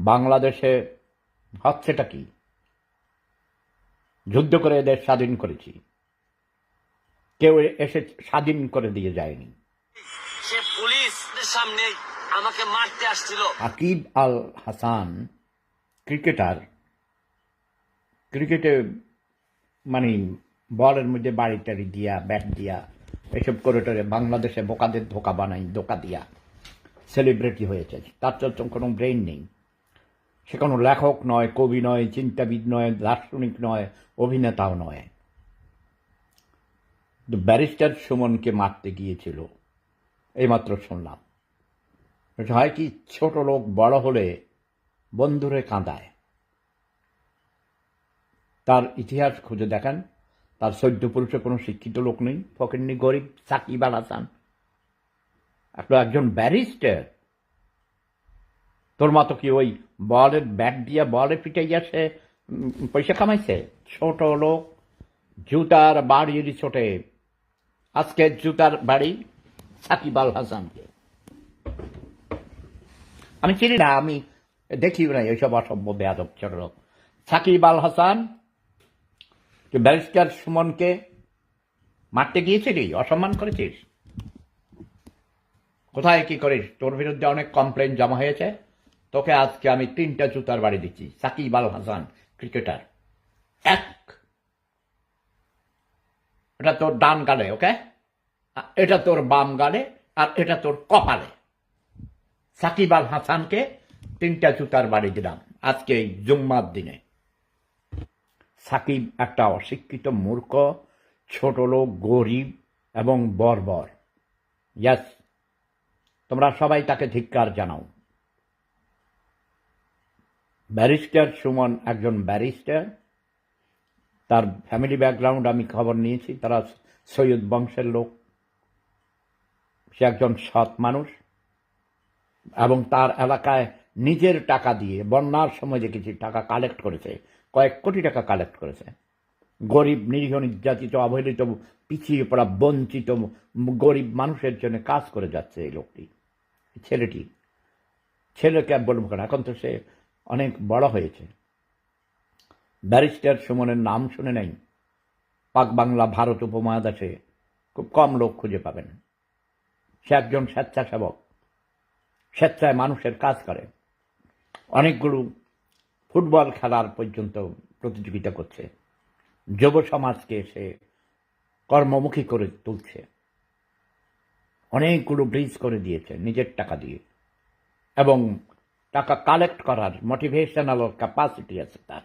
বাংলাদেশে হচ্ছেটা কি? যুদ্ধ করে এদের স্বাধীন করেছি, কেউ এসে স্বাধীন করে দিয়ে যায়নি। সে পুলিশের সামনে আমাকে মারতে আসছিল। আকিব আল হাসান ক্রিকেটার, ক্রিকেটে মানে বলের মধ্যে বাড়ি টাড়ি দিয়া, ব্যাট দিয়া, এসব করে টরে বাংলাদেশে বোকাদের ধোকা বানাই, ধোকা দিয়া সেলিব্রিটি হয়েছে। তার তো কোনো ব্রেইন নেই। সে কোনো লেখক নয়, কবি নয়, চিন্তাবিদ নয়, দার্শনিক নয়, অভিনেতাও নয়। ব্যারিস্টার সুমনকে মারতে গিয়েছিল, এইমাত্র শুনলাম। হয় কি, ছোট লোক বড় হলে বন্ধুরে কাঁদায়। তার ইতিহাস খুঁজে দেখেন, তার সদ্য পুরুষে কোনো শিক্ষিত লোক নেই, ফকিন্নি গরিব সাকিব আল হাসান একজন ব্যারিস্টার। তোর মতো কি ওই বলের ব্যাট দিয়া বলে পিটাইয়া সে পয়সা কামাইছে? ছোট লোক, জুতার বাড়ির ছোটে। আজকে জুতার বাড়ি সাকিব আল হাসানকে আমি চিনি না, আমি দেখিও নাই ওইসব অসভ্য বেয়াদব ছোট লোক। সাকিব আল হাসান ব্যারিস্টার সুমনকে মারতে গিয়েছিলি, অসম্মান করেছিস। কোথায় কি করিস? তোর বিরুদ্ধে অনেক কমপ্লেন জমা হয়েছে, তোকে আজকে আমি 3টা জুতার বাড়ি দিচ্ছি। সাকিব আল হাসান ক্রিকেটার, এটা তোর ডান গালে, ওকে, এটা তোর বাম গালে, আর এটা তোর কপালে। সাকিব আল হাসানকে 3টা জুতার বাড়ি দিলাম আজকে এই জুম্মার দিনে। সাকিব একটা অশিক্ষিত মূর্খ, ছোট লোক, গরিব এবং বর্বর। ইয়াস, তোমরা সবাই তাকে ধিক্কার জানাও। ব্যারিস্টার সুমন একজন ব্যারিস্টার, তার ফ্যামিলি ব্যাকগ্রাউন্ড আমি খবর নিয়েছি, তারা সৈয়দ বংশের লোক। সে একজন সৎ মানুষ এবং তার এলাকায় নিজের টাকা দিয়ে বন্যার সময় দেখেছি টাকা কালেক্ট করেছে, কয়েক কোটি টাকা কালেক্ট করেছে। গরিব, নিরীহ, নির্যাতিত, অবহেলিত, পিছিয়ে পড়া, বঞ্চিত গরিব মানুষের জন্য কাজ করে যাচ্ছে এই লোকটি, ছেলেটি। ছেলেকে বলবো কেন, এখন তো সে অনেক বড় হয়েছে। ব্যারিস্টার সুমনের নাম শুনে নেই, পাক বাংলা ভারত উপমহাদেশে খুব কম লোক খুঁজে পাবেন। সে একজন স্বেচ্ছাসেবক, স্বেচ্ছায় মানুষের কাজ করে। অনেকগুলো ফুটবল খেলার পর্যন্ত প্রতিযোগিতা করছে, যুব সমাজকে সে কর্মমুখী করে তুলছে। অনেকগুলো ব্রিজ করে দিয়েছে নিজের টাকা দিয়ে, এবং টাকা কালেক্ট করার মোটিভেশনাল ক্যাপাসিটি আছে তার।